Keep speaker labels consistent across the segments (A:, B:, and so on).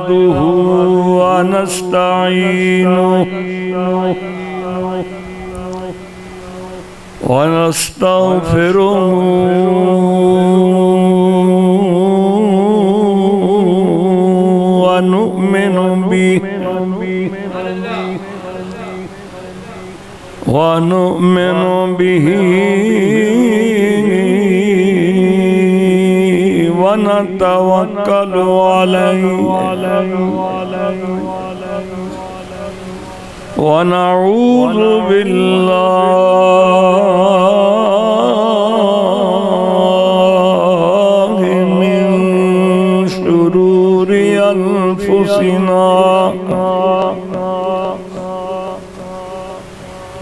A: نحمده ونستعينه ونستغفره ونؤمن به ونتوكل عليه ونعوذ بالله من شرور أنفسنا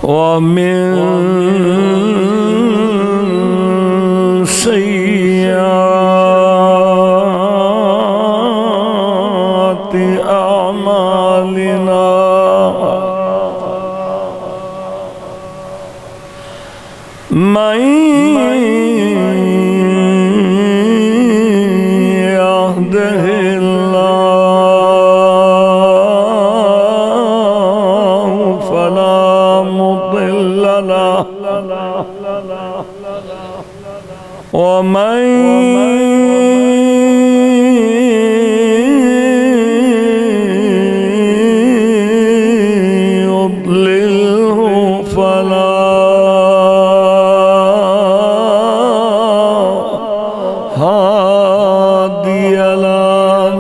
A: ومن سيئات أعمالنا من يهده الله فلا مضل له ومن يضلله فلا هادي له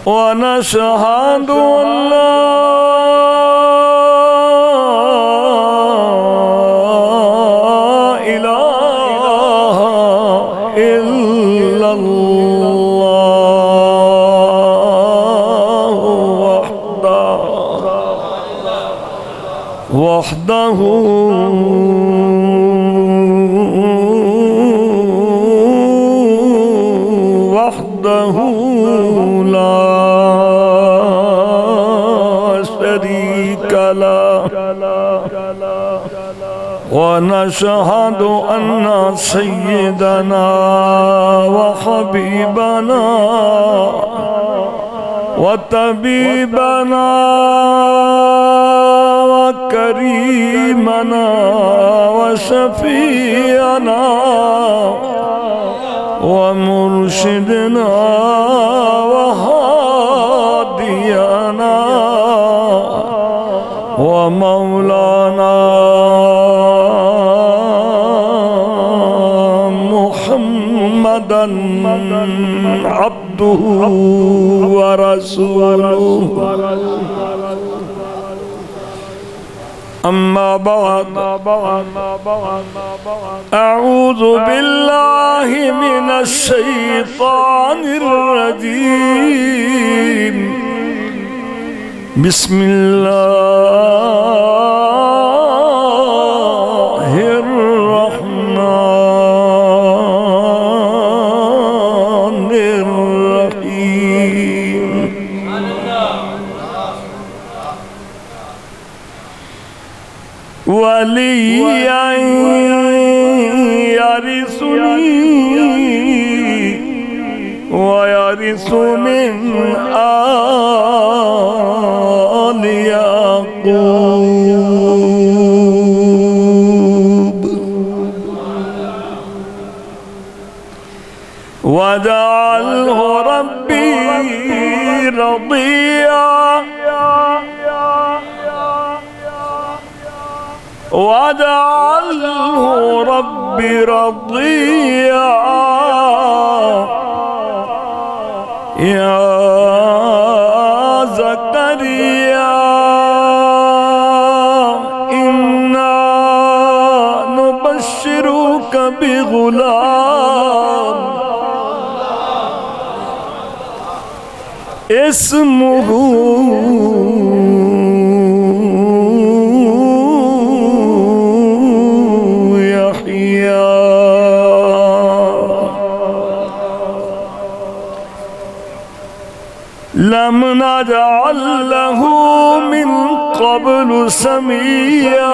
A: ونشهد أن لا إله إلا الله وحده لا شريك له ونشهد أن سيدنا وحبيبنا وطبيبنا وكريمنا وشفيعنا ومرشدنا وهادينا ومولانا محمدا عبده ورسوله أما بعد أعوذ بالله من الشيطان الرجيم بسم الله الرحمن الرحيم وليا يرثني ويرث من آل يعقوب وجعله ربي رضيا وجعله ربي رضيا يا زكريا إنا نبشرك بغلام اسمه لم نجعل له من قبل سميا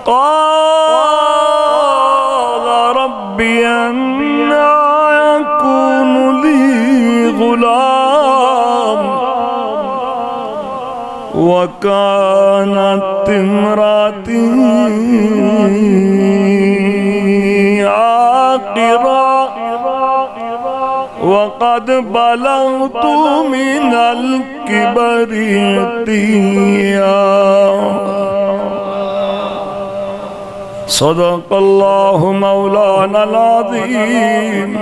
A: قال رب ربي أنى يكون لي غلام وكانت امرأتي عاقرا وقد بلغت من الكبر عتيا صدق الله مولانا العظيم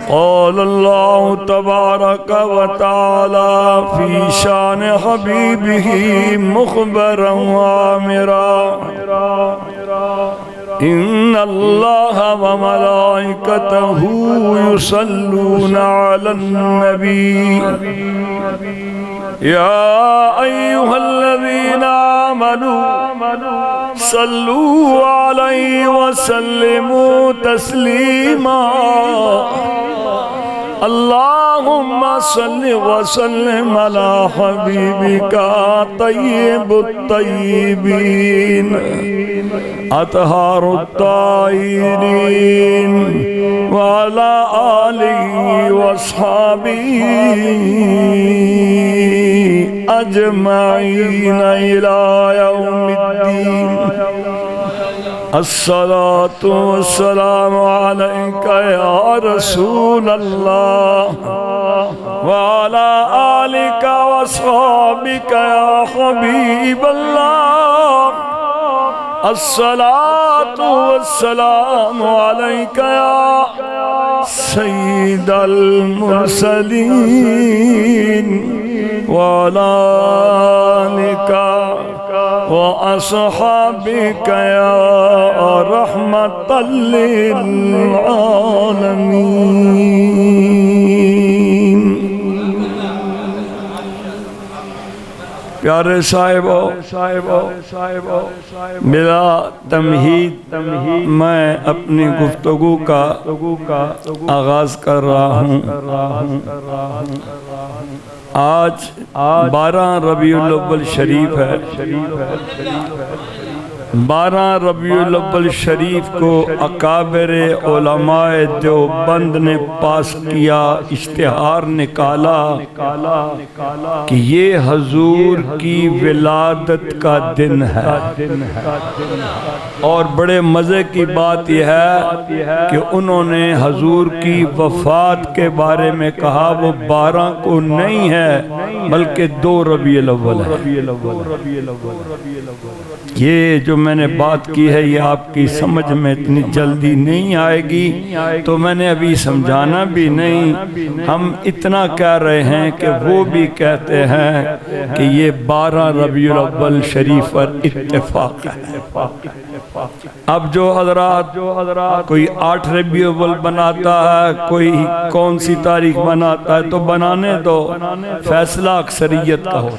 A: قال الله تبارك وتعالى في شان حبيبه مخبرا وآمرا إن الله وملائكته يصلون على النبي يا أيها الذين آمنوا صلوا عليه وسلموا تسليما اللهم صل وسلم على حبيبك طيب الطيبين أطهر الطاهرين وعلى آله وأصحابه أجمعين إلى يوم الدين الصلاة والسلام عليك يا رسول الله وعلى آلك وأصحابك يا حبيب الله الصلاة والسلام عليك يا سيد المرسلين وعلى آلك وأصحابك يا رحمة للعالمين پیارے صاحبو بلا تمہید میں اپنی گفتگو کا آغاز کر رہا ہوں آج 12 ربیع الاول شریف ہے 12 ربیع الاول شریف کو اکابر علماء دیوبند نے پاس کیا اشتہار نکالا کہ یہ حضور کی ولادت کا دن ہے اور بڑے مزے کی بات یہ ہے کہ انہوں نے حضور کی وفات کے بارے میں کہا وہ 12 کو نہیں ہے بلکہ 2 ربیع الاول ہے یہ جو میں نے بات کی ہے یہ آپ کی سمجھ میں اتنی جلدی نہیں آئے گی تو میں نے ابھی سمجھانا بھی نہیں ہم اتنا کہہ رہے ہیں کہ وہ بھی کہتے ہیں کہ یہ 12 ربیع الاول شریف پر اتفاق ہے اب جو حضرات کوئی 8 ربیع الاول بناتا ہے کوئی کون سی تاریخ بناتا ہے تو بنانے دو فیصلہ اکثریت کا ہو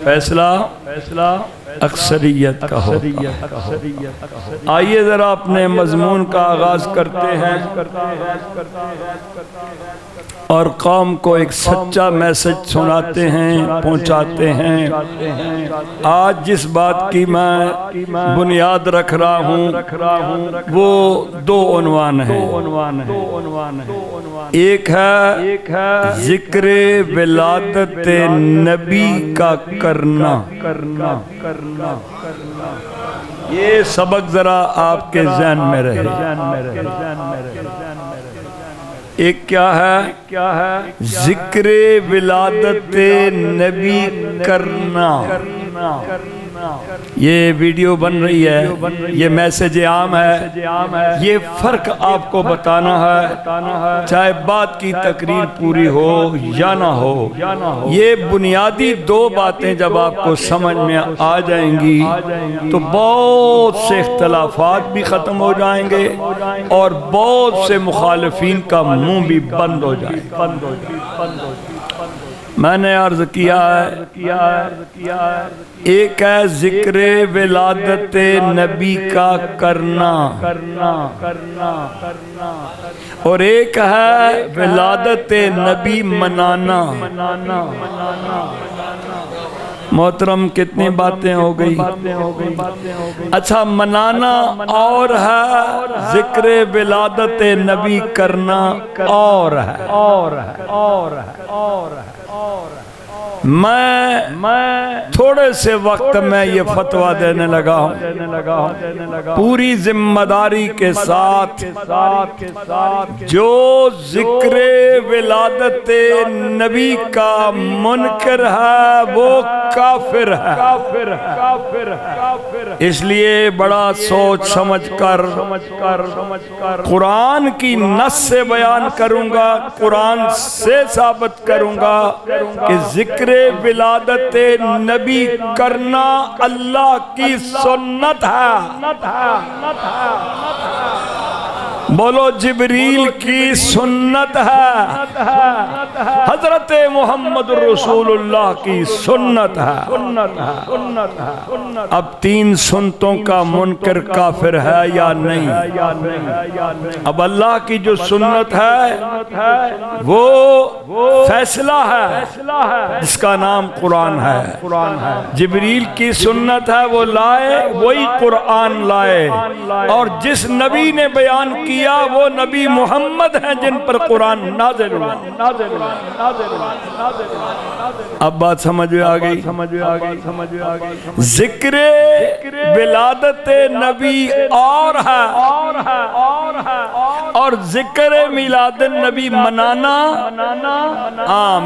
A: فیصلہ اکثریت کا ہو آئیے ذرا اپنے مضمون کا آغاز کرتے ہیں اور قوم کو ایک سچا میسج سناتے ہیں پہنچاتے ہیں آج جس بات کی میں بنیاد رکھ رہا ہوں وہ 2 عنوان ہیں ایک ہے ذکر ولادت نبی کا کرنا یہ سبق ذرا آپ کے ذہن میں رہے ایک کیا ہے ذکر ولادت نبی کرنا یہ ویڈیو بن رہی ہے یہ میسج عام ہے یہ فرق آپ کو بتانا ہے چاہے بات کی تقریر پوری ہو یا نہ ہو یہ بنیادی 2 باتیں جب آپ کو سمجھ میں آ جائیں گی تو بہت سے اختلافات بھی ختم ہو جائیں گے اور بہت سے مخالفین کا منہ بھی بند ہو جائے گا میں نے عرض کیا ہے ایک ہے ذکر ولادت نبی کا کرنا اور ایک ہے ولادت نبی منانا محترم کتنی باتیں ہو گئی. اچھا منانا اور ہے، ذکر ولادت نبی کرنا اور ہے. میں تھوڑے سے وقت میں یہ فتویٰ دینے لگا ہوں پوری ذمہ داری کے ساتھ، جو ذکر ولادت نبی کا منکر ہے وہ کافر ہے. اس لیے بڑا سوچ سمجھ کر قرآن کی نص سے بیان کروں گا، قرآن سے ثابت کروں گا کہ ذکر ولادت نبی کرنا اللہ کی سنت ہے. بولو جبریل کی سنت ہے، حضرت محمد رسول اللہ کی سنت ہے. اب 3 سنتوں کا منکر کافر ہے یا نہیں؟ اب اللہ کی جو سنت ہے وہ فیصلہ ہے جس کا نام قرآن ہے. جبریل کی سنت ہے، وہ لائے وہی قرآن لائے، اور جس نبی نے بیان کیا وہ نبی محمد ہیں جن پر قرآن نازل ہوا. اب بات سمجھ میں آ گئی. ذکر ولادت نبی اور ہے، اور ذکر میلاد النبی منانا،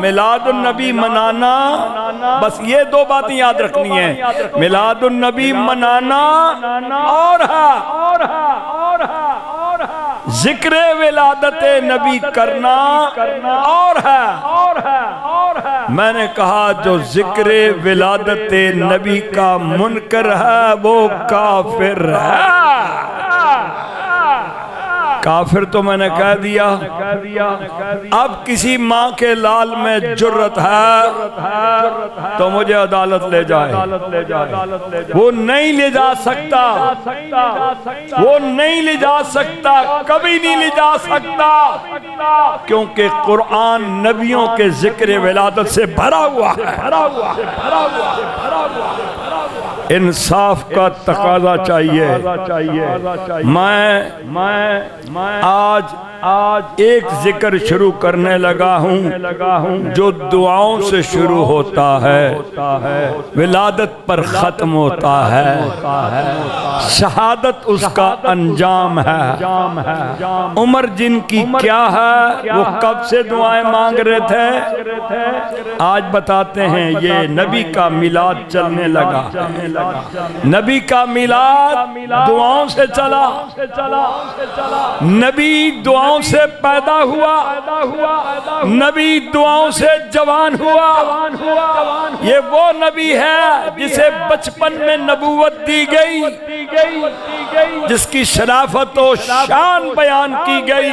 A: میلاد النبی منانا، بس یہ 2 باتیں یاد رکھنی ہیں. میلاد النبی منانا اور ہے، ذکر ولادت نبی کرنا اور ہے. میں نے کہا جو ذکر ولادت نبی کا منکر ہے وہ کافر ہے. کافر تو میں نے کہہ دیا. اب کسی ماں کے لال میں جرت ہے تو مجھے عدالت لے جائے. وہ نہیں لے جا سکتا، وہ نہیں لے جا سکتا، کبھی نہیں لے جا سکتا، کیونکہ قرآن نبیوں کے ذکر ولادت سے بھرا ہوا ہے. انصاف کا تقاضا چاہیے. میں آج ایک ذکر شروع کرنے لگا ہوں جو دعاؤں سے شروع ہوتا ہے، ولادت پر ختم ہوتا ہے، شہادت اس کا انجام ہے. عمر جن کی کیا ہے، وہ کب سے دعائیں مانگ رہے تھے، آج بتاتے ہیں. یہ نبی کا میلاد چلنے لگا، نبی کا میلاد دعاؤں سے چلا، نبی دعاؤں سے پیدا ہوا، نبی دعاؤں سے جوان ہوا. یہ وہ نبی ہے جسے بچپن میں نبوت دی گئی، جس کی شرافت و شان بیان کی گئی.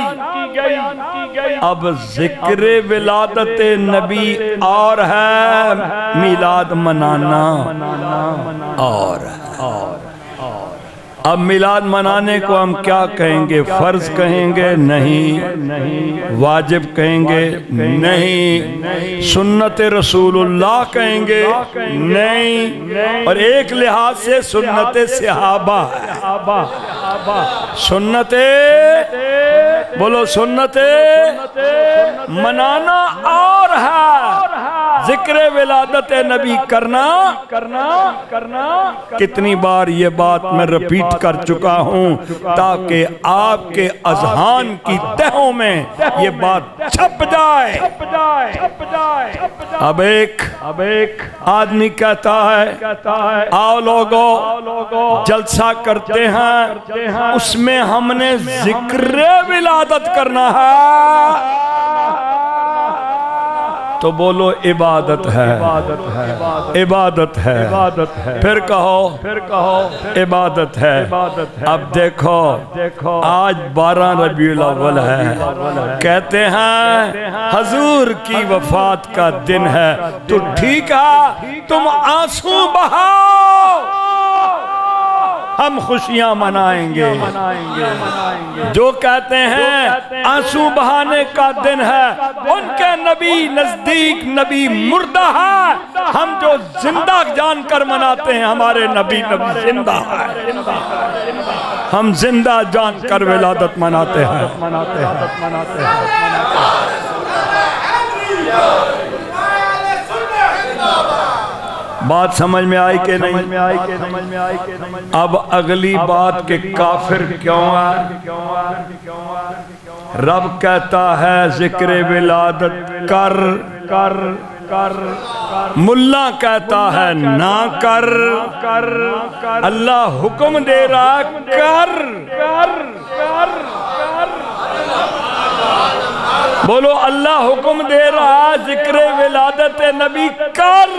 A: اب ذکر ولادت نبی اور ہے، میلاد منانا اور اب میلاد منانے کو ہم کیا کہیں گے؟ فرض کہیں گے؟ نہیں. واجب کہیں گے؟ نہیں. سنت رسول اللہ کہیں گے؟ نہیں. اور ایک لحاظ سے سنت صحابہ ہے. سنت بولو، سنت منانا اور ہے، ذکر ولادت نبی کرنا. کتنی بار یہ بات میں رپیٹ کر چکا ہوں تاکہ آپ کے اذہان کی تہوں میں یہ بات چھپ جائے. اب ایک آدمی کہتا ہے آؤ لوگو جلسہ کرتے ہیں، اس میں ہم نے ذکر ولادت کرنا ہے. تو بولو عبادت ہے، عبادت ہے. پھر کہو عبادت ہے. اب دیکھو آج 12 ربیع الاول ہے، کہتے ہیں حضور کی وفات کا دن ہے، تو ٹھیک ہے تم آنسو بہاؤ، ہم خوشیاں منائیں گے۔ جو کہتے ہیں آنسو بہانے کا دن ہے، ان کے نبی نزدیک نبی مردہ ہے، ہم جو زندہ جان کر مناتے ہیں ہمارے نبی زندہ ہے، ہم زندہ جان کر ولادت مناتے ہیں۔ بات سمجھ میں آئی کہ نہیں؟ اب اگلی بات کہ کافر کیوں ہے؟ رب کہتا ہے ذکر ولادت کر، ملا کہتا ہے نہ کر، اللہ حکم دے رہا کر۔ بولو اللہ حکم دے رہا ذکر ولادت نبی کر۔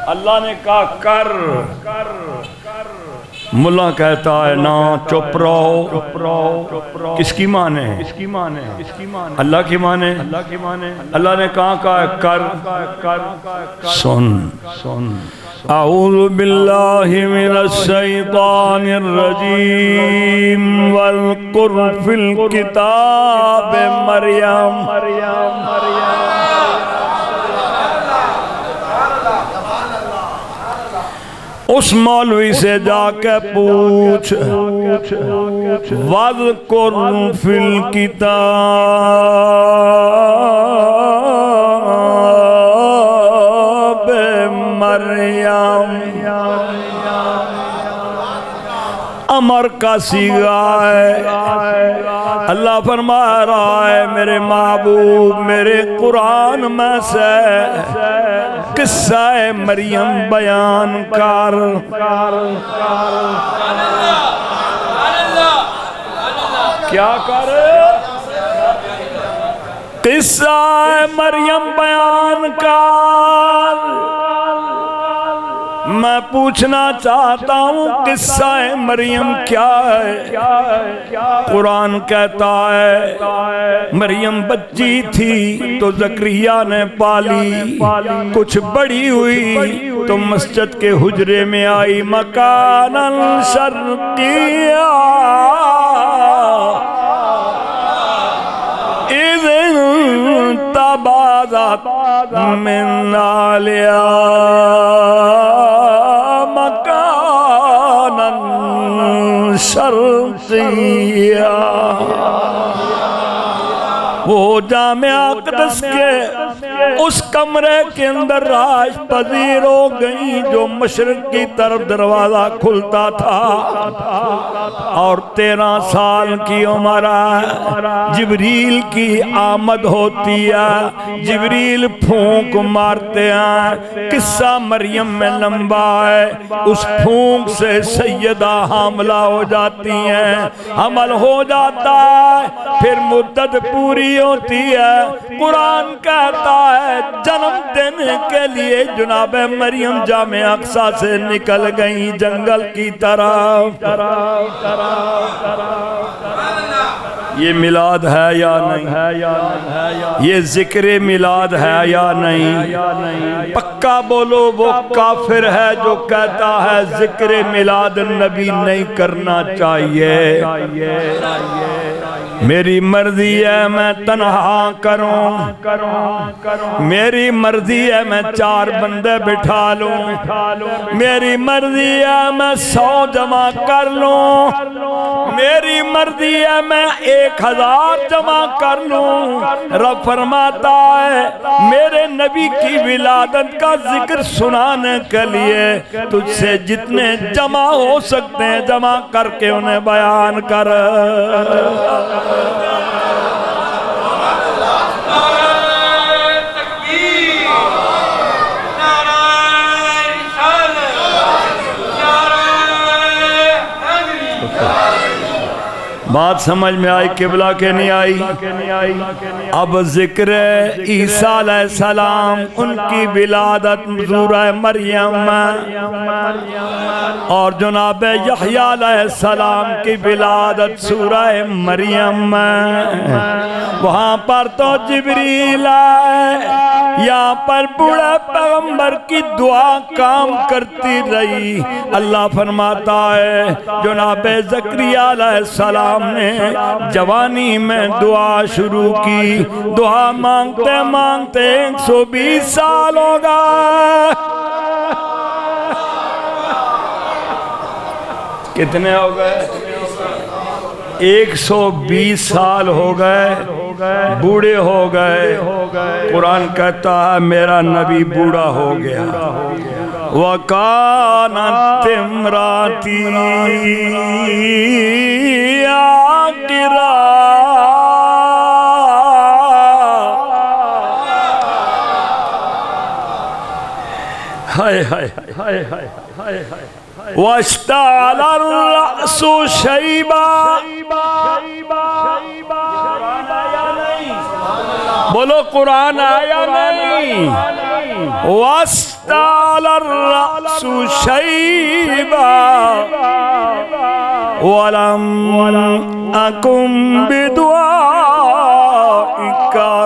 A: اللہ نے کہا کر، ملا کہتا ہے نا چپ رہو۔ کس کی مانے؟ اللہ کی مانے۔ اللہ نے کہا کر۔ سن اعوذ باللہ من الشیطان الرجیم واذکر فی الکتاب مریم۔ اس مولوی سے جا کے پوچھ، وَاذْكُرْ فِي الْكِتَابِ مریم۔ امر کا صیغہ ہے، اللہ فرما رہا ہے میرے محبوب میرے قرآن میں سے قصہ مریم بیان کر۔ کیا کر؟ قصہ مریم بیان کر۔ میں پوچھنا چاہتا ہوں قصہ مریم کیا ہے؟ قرآن کہتا ہے مریم بچی تھی تو زکریا نے پالی، کچھ بڑی ہوئی تو مسجد کے حجرے میں آئی، مکانا شرقیہ تبادت من عالیا مکانا شرقیہ۔ وہ جامع اقدس کے اس کمرے کے اندر راج پذیر ہو گئی جو مشرق کی طرف دروازہ کھلتا تھا، اور 13 سال کی عمر ہے، جبریل کی آمد ہوتی ہے، جبریل پھونک مارتے ہیں۔ قصہ مریم میں لمبا ہے، اس پھونک سے سیدہ حاملہ ہو جاتی ہیں، حمل ہو جاتا ہے، پھر مدت پوری ہوتی ہے۔ قرآن کہتا ہے جنم دینے کے لیے جناب مریم جامع اقصی سے نکل گئی جنگل کی طرف۔ یہ میلاد ہے یا نہیں؟ یہ ذکر میلاد ہے یا نہیں؟ پکا بولو وہ کافر ہے جو کہتا ہے ذکر میلاد النبی نہیں کرنا چاہیے۔ میری مرضی ہے میں تنہا کروں، میری مرضی ہے میں 4 بندے بٹھا لوں، میری مرضی ہے میں 100 جمع کر لوں، میری مرضی ہے میں 1000 جمع کر لوں۔ رب فرماتا ہے میرے نبی کی ولادت کا ذکر سنانے کے لیے تجھ سے جتنے جمع ہو سکتے ہیں جمع کر کے انہیں بیان کر۔ بات سمجھ میں آئی قبلہ کے نہیں آئی؟ اب ذکر عیسیٰ علیہ السلام، ان کی ولادت سورہ مریم، اور جناب یحییٰ علیہ السلام کی ولادت سورہ مریم۔ وہاں پر تو جبریل آئے، یہاں پر بوڑھے پیغمبر کی دعا کام کرتی رہی۔ اللہ فرماتا ہے جناب زکریا علیہ السلام نے جوانی میں دعا شروع کی، دعا مانگتے مانگتے 120 سال ہو گئے۔ کتنے ہو گئے؟ 120 سال ہو گئے، بوڑھے ہو گئے۔ قرآن کہتا ہے میرا نبی بوڑھا ہو گیا۔ وَكَانَتْ امْرَأَتِي عَاقِرًا، ہائے ہائے ہائے ہائے ہائے ہائے، وَاشْتَعَلَ الرَّأْسُ شَيْبًا۔ بولو قرآن آیا نہیں؟ وَاشْتَعَلَ الرَّأْسُ شَيْبًا وَلَمْ أَكُنْ بِدُعَائِكَ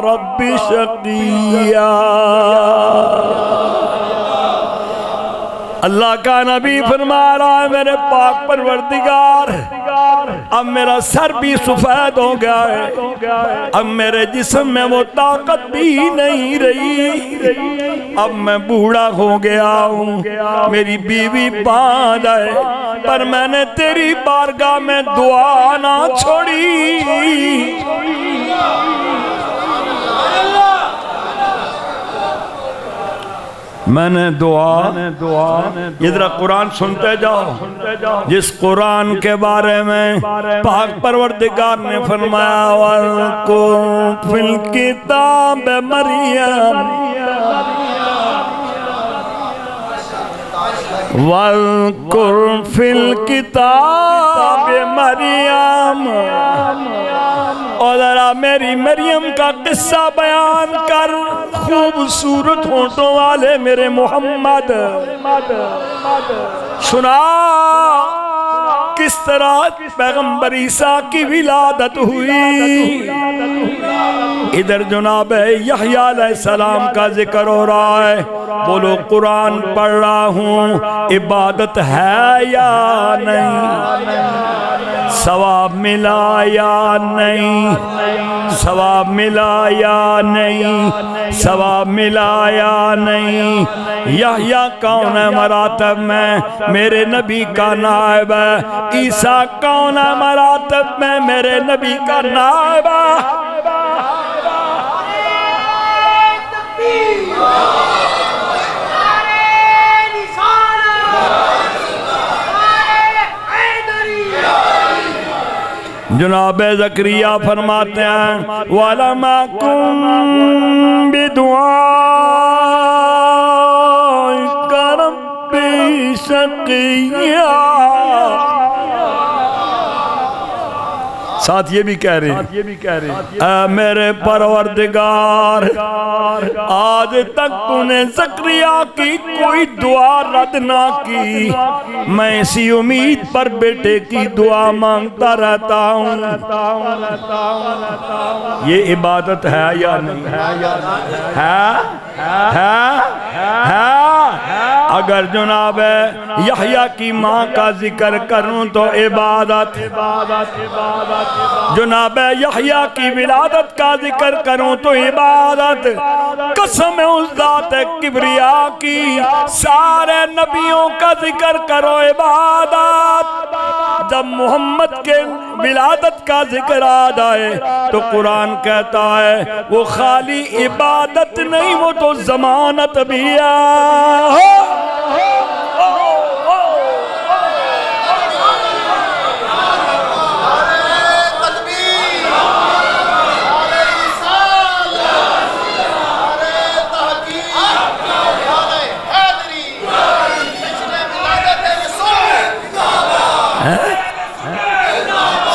A: رَبِّ شَقِيًّا۔ اللہ کا نبی فرما رہا ہے میرے پاک پروردگار، اب میرا سر بھی سفید ہو گیا ہے، اب میرے جسم میں وہ طاقت بھی نہیں رہی، اب میں بوڑھا ہو گیا ہوں، میری بیوی باندھ ہے، پر میں نے تیری بارگاہ میں دعا نہ چھوڑی۔ میں نے دعا ادھر قرآن سنتے جاؤ، جس قرآن کے بارے میں پاک پروردگار نے فرمایا وَاذْكُرْ فِي الْكِتَابِ مَرْيَمَ وَاذْكُرْ فِي الْكِتَابِ مَرْيَمَ، اور ذرا میری مریم کا قصہ بیان کر، خوبصورت ہونٹوں والے میرے محمد سنا کس طرح پیغمبر عیسیٰ کی ولادت ہوئی۔ ادھر جناب یحییٰ علیہ السلام کا ذکر ہو رہا ہے۔ بولو قرآن پڑھ رہا ہوں، عبادت ہے یا نہیں؟ ثواب ملا یا نہیں؟ ثواب ملا یا نہیں؟ ثواب ملا یا نہیں؟ یحییٰ کون ہے مراتب میں؟ میرے نبی کا نائب ہے۔ عیسیٰ کون ہے مراتب میں؟ میرے نبی کا نائب ہے۔ جناب زکریا فرماتے ہیں وَلَمْ أَكُنْ بِدُعَائِكَ رَبِّ شَقِيًّا۔ ساتھ یہ بھی کہہ رہے ہیں اے میرے پروردگار، آج تک تو نے زکریا کی کوئی دعا رد نہ کی، میں اسی امید پر بیٹے کی دعا مانگتا رہتا ہوں۔ یہ عبادت ہے یا نہیں؟ ہے؟ اگر جناب یحییٰ کی ماں کا ذکر کروں تو عبادت، جناب یحییٰ کی ولادت کا ذکر کروں تو عبادت، قسم اس ذات کبریا کی سارے نبیوں کا ذکر کرو عبادت۔ جب محمد کے ولادت کا ذکر آ جائے تو قرآن کہتا ہے وہ خالی عبادت نہیں، وہ تو ضمانت بھی ہے۔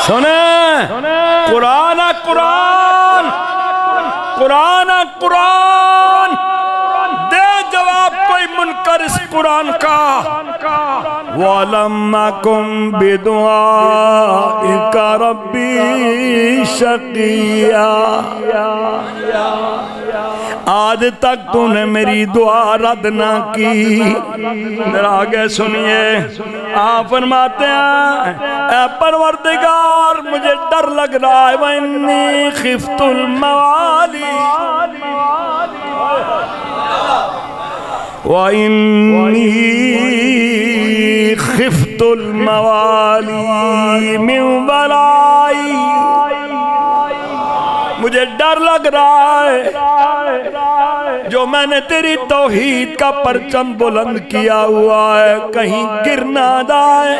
A: سنیں قرآن، دے جواب کوئی منکر اس قرآن کا۔ وَلَمْ أَكُنْ بِدُعَائِكَ رَبِّي شَقِيًّا، آج تک تو نے میری دعا رد نہ کی۔ ذرا آگے سنیے، آپ فرماتے ہیں اے پروردگار مجھے ڈر لگ رہا ہے، وَإِنِّي خِفْتُ الْمَوَالِي وَإِنِّي خِفْتُ الْمَوَالِي مِنْ وَرَائِي، مجھے ڈر لگ رہا ہے جو میں نے تیری توحید کا پرچم بلند کیا ہوا ہے کہیں گر نہ جائے۔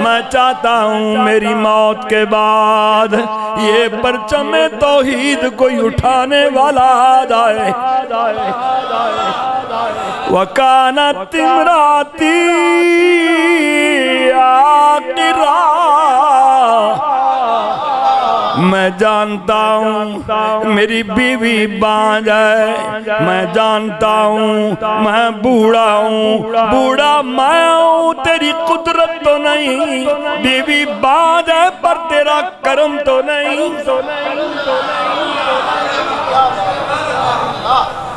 A: میں چاہتا ہوں میری موت کے بعد یہ پرچم توحید کوئی اٹھانے والا آ جائے۔ وَكَانَتِ امْرَأَتِي عَاقِرًا، میں جانتا ہوں میری بیوی بانجھ ہے، میں جانتا ہوں میں بوڑھا ہوں، بوڑھا میں ہوں، تیری قدرت تو نہیں، بیوی بانجھ ہے پر تیرا کرم تو نہیں۔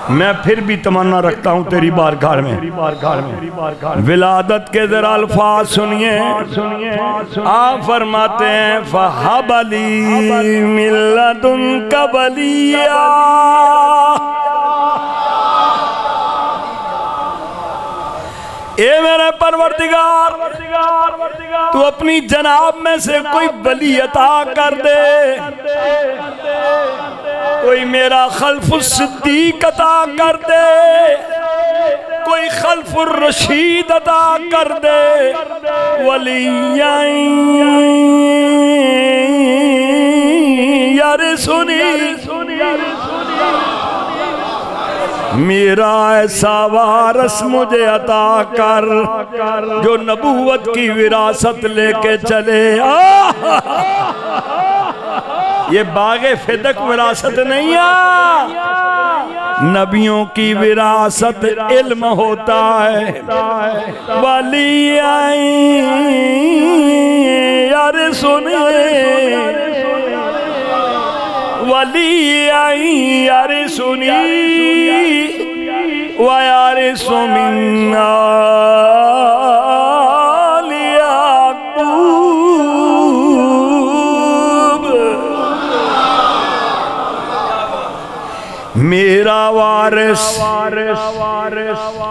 A: میں پھر بھی تمنا رکھتا ہوں تیری بارگاہ میں۔ ولادت کے ذرا الفاظ سنیے، آپ فرماتے ہیں فَحَبَ لِي مِن لَدُنْكَ وَلِيًّا، اے میرے پروردگار تو اپنی جناب میں سے کوئی ولی عطا کر دے، کوئی میرا خلف الصدیق عطا کر دے، کوئی خلف الرشید عطا کر دے، ولیاں یرثنی، میرا ایسا وارث مجھے عطا کر جو نبوت کی وراثت لے کے چلے۔ یہ باغ فدق وراثت نہیں ہے، نبیوں کی وراثت علم ہوتا ہے۔ ولی یرثنی، ولی یرثنی وَيَرِثُ مِنْ آلِ یعقوب، میرا وارث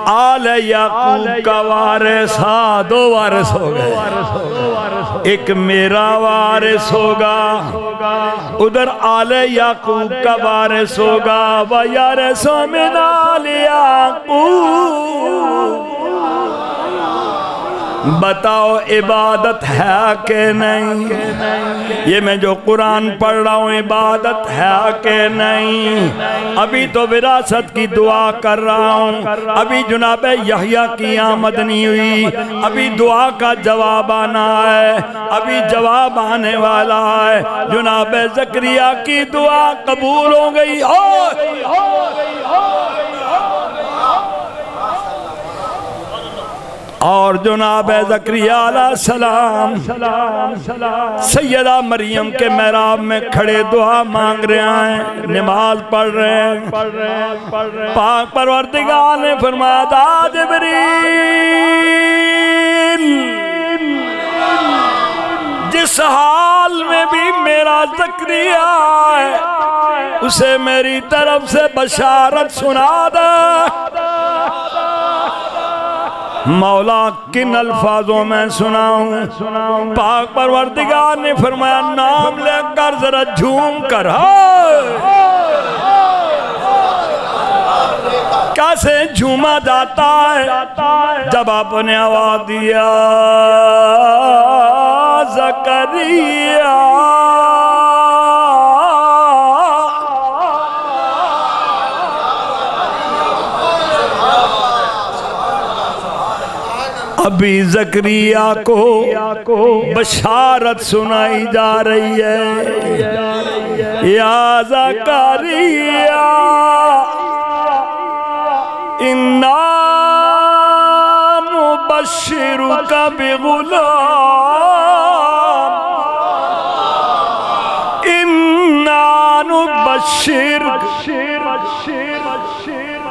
A: آل یعقوب کا وارث، ہاں دو وارث ہو گئے، ایک میرا وارث ہوگا، ادھر آل یعقوب کا وارث ہوگا، وَيَرِثُ مِنْ آلِ یعقوب۔ بتاؤ عبادت ہے کہ نہیں؟ یہ میں جو قرآن پڑھ رہا ہوں عبادت ہے کہ نہیں؟ ابھی تو وراثت کی دعا کر رہا ہوں، ابھی جناب یحییٰ کی آمد نہیں ہوئی، ابھی دعا کا جواب آنا ہے، ابھی جواب آنے والا ہے۔ جناب زکریا کی دعا قبول ہو گئی، اور جناب زکریا علیہ السلام سیدہ مریم کے محراب میں کھڑے دعا مانگ رہے ہیں، نماز پڑھ رہے ہیں۔ پاک پروردگار نے فرمایا تھا جبریل، جس حال میں بھی میرا زکریا ہے اسے میری طرف سے بشارت سنا دے۔ مولا کن الفاظوں میں سناؤں؟ پاک پروردگار نے فرمایا نام لے کر ذرا جھوم کر، کیسے جھوما جاتا ہے جب آپ نے آواز دیا زکریا ابھی زکریا کو بشارت سنائی جا رہی ہے۔ یا زکریا انا نبشرک بغلام انا نبشرک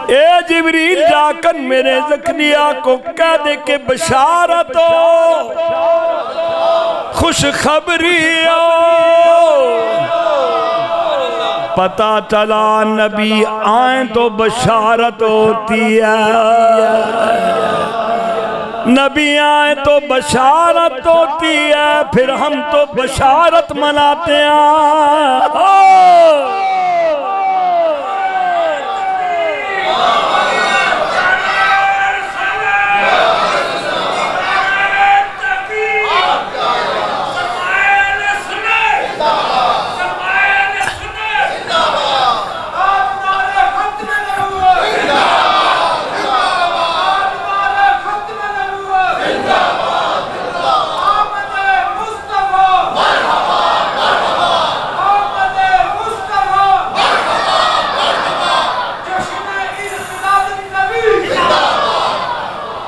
A: اے جبریل جا کر میرے زکریا کو کہہ دے کہ بشارت ہو خوشخبری ہو پتہ چلا نبی آئیں تو بشارت ہوتی ہے نبی آئیں تو بشارت ہوتی ہے پھر ہم تو بشارت مناتے ہیں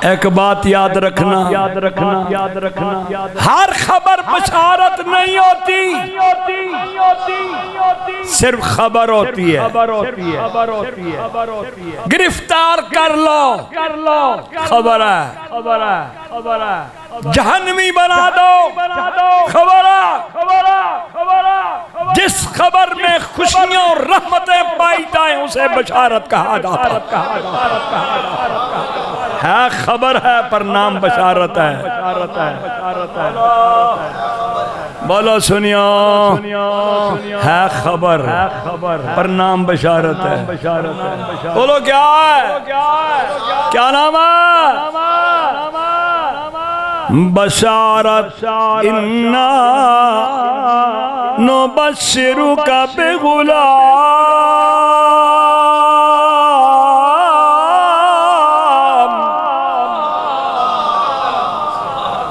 A: ایک بات یاد رکھنا ہر خبر بشارت نہیں ہوتی صرف خبر ہوتی ہے گرفتار کر لو خبر ہے جہنمی بنا دو خبر ہے جس خبر میں خوشیاں اور رحمتیں پائی جائیں اسے بشارت کہا جاتا ہے خبر ہے پر نام بشارت ہے بولو سنیو ہے خبر پر نام بشارت ہے بولو کیا ہے کیا نام ہے بشارت انا نبشرک بغلام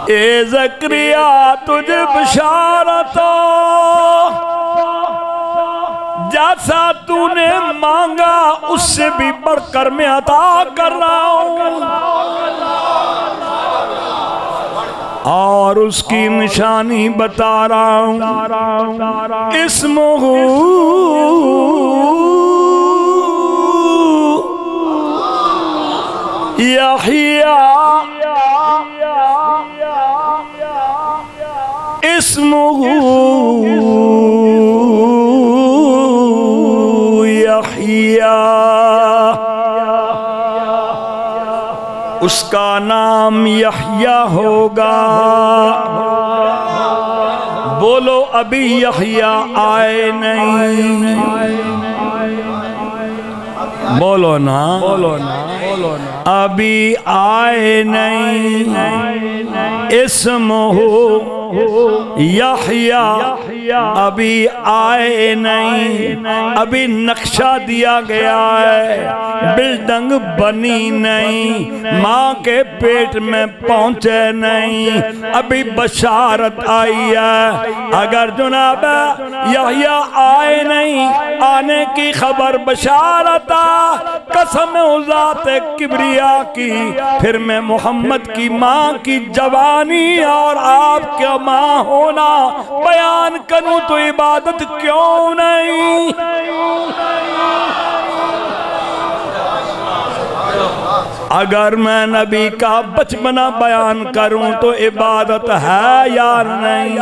A: اے زکریا تجھے بشارت جیسا تو نے مانگا اس سے بھی بڑھ کر میں عطا کر رہا ہوں اور اس کی نشانی بتا رہا ہوں اسمہ یحییٰ اسمہ یحییٰ اس کا نام یحییٰ ہوگا بولو ابھی یحییٰ آئے نہیں بولو نا ابھی آئے نہیں اسمہ یحییٰ ابھی آئے نہیں ابھی نقشہ دیا گیا ہے بلڈنگ بنی نہیں ماں کے پیٹ میں پہنچے نہیں ابھی بشارت آئی ہے اگر جناب یحییٰ آئے نہیں آنے کی خبر بشارت قسم ذات کبریا کی پھر میں محمد کی ماں کی جوانی اور آپ کا ماں ہونا بیان کروں تو عبادت کیوں نہیں اگر میں نبی کا بچپنا بیان کروں تو عبادت ہے یا نہیں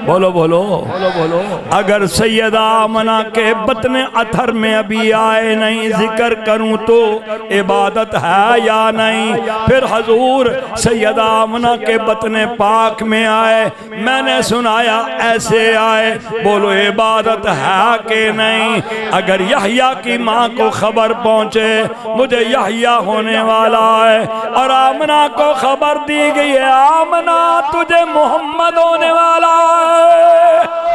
A: بولو بولو اگر سیدہ آمنہ کے بطن اطہر میں ابھی آئے نہیں ذکر کروں تو عبادت ہے یا نہیں پھر حضور سیدہ آمنہ کے بطن پاک میں آئے میں نے سنایا ایسے آئے بولو عبادت ہے کہ نہیں اگر یحییٰ کی ماں کو خبر پہنچے مجھے یحییٰ ہونے والا ہے اور آمنہ کو خبر دی گئی ہے آمنہ تجھے محمد ہونے والا ہے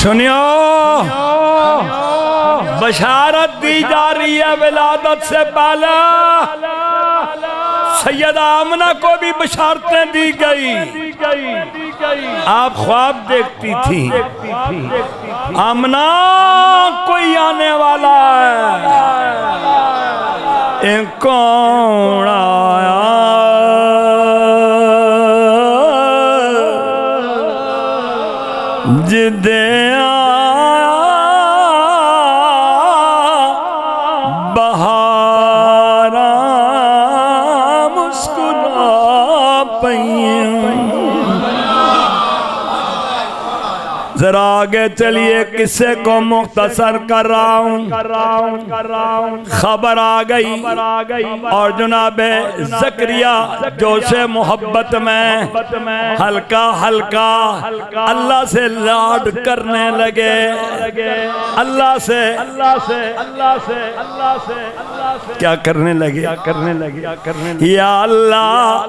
A: سنیو بشارت دی جا رہی ہے ولادت سے پہلے سیدہ آمنہ کو بھی بشارتیں دی گئی. آپ خواب دیکھتی تھی آمنہ کوئی آنے والا ہے. کون آیا جدے آیا بہارا مسکرا پئیاں. ذرا آگے چلیے قصے کو مختصر کر رہا ہوں. خبر آ گئی اور جناب زکریا جو سے محبت میں ہلکا ہلکا اللہ سے لاڈ کرنے لگے. اللہ سے کیا کرنے لگے؟ یا اللہ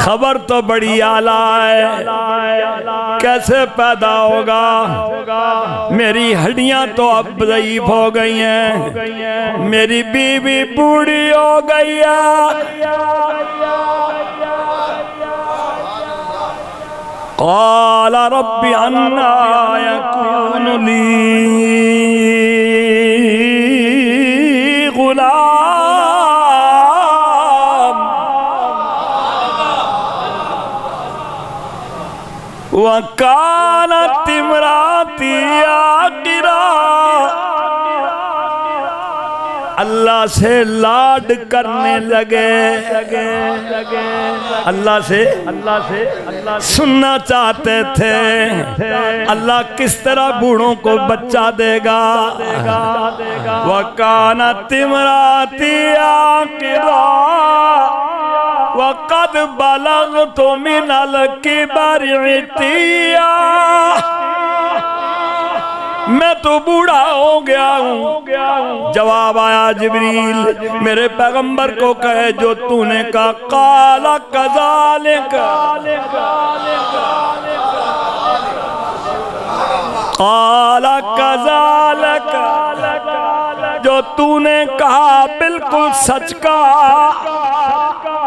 A: خبر تو بڑی اعلیٰ ہے، کیسے پیدا ہوگا؟ میری ہڈیاں تو اب ضعیف ہو گئی ہیں، میری بیوی بوڑھی ہو گئی ہے. قال رب انا یکون لی غلام وَكَانَتِ امْرَأَتِي عَاقِرًا. اللہ سے لاڈ کرنے لگے، اللہ سے سننا چاہتے تھے اللہ کس طرح بوڑھوں کو بچہ دے گا. وَكَانَتِ امْرَأَتِي عَاقِرًا وَقَدْ بَلَغْتُ مِنَ الْكِبَرِ عِتِيًّا. میں تو بوڑھا ہو گیا ہوں. جواب آیا جبریل میرے پیغمبر کو کہے جو تو نے کہا. قَالَ كَذَلِكَ قَالَ كَذَلِكَ جو تو نے کہا بالکل سچ کہا.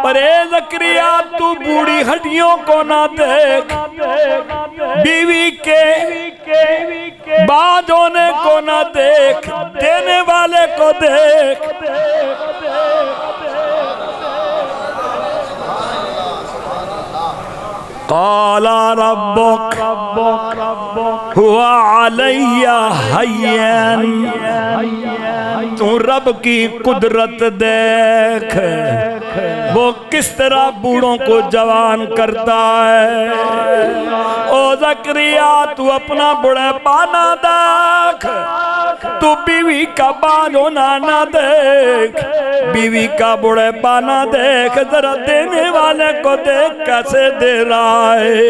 A: پر اے زکریا تو بوڑھی ہڈیوں کو نہ دیکھ، بیوی کے بعد ہونے کو نہ دیکھ، دینے والے کو دیکھ. قال ربك هو علي هين. تو رب کی قدرت دیکھ وہ کس طرح بوڑھوں کو جوان کرتا ہے. او زکریا تو اپنا بڑے پانا دیکھ، تو بیوی کا بان ہونا نہ دیکھ، بیوی کا بڑے پانا دیکھ. ذرا دینے والے کو دیکھ کیسے دے رہا ہے.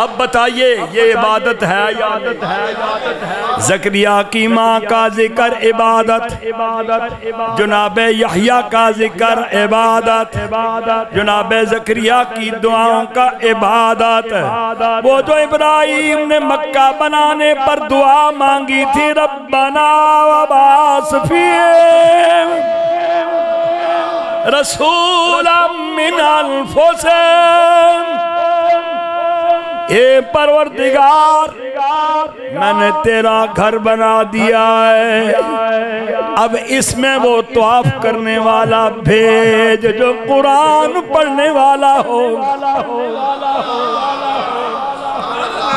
A: اب بتائیے یہ عبادت ہے یا عادت ہے؟ زکریا کی ماں کا ذکر عبادت، جناب یحییٰ کا ذکر عبادت، جناب زکریا کی دعاؤں کا عبادت. وہ جو ابراہیم نے مکہ بنانے پر دعا مانگی تھی ربنا وبعث فیہم رسولا من انفسہم. اے پروردگار میں نے تیرا گھر بنا دیا ہے، اب اس میں وہ طواف کرنے والا بھیج جو قرآن پڑھنے والا ہو.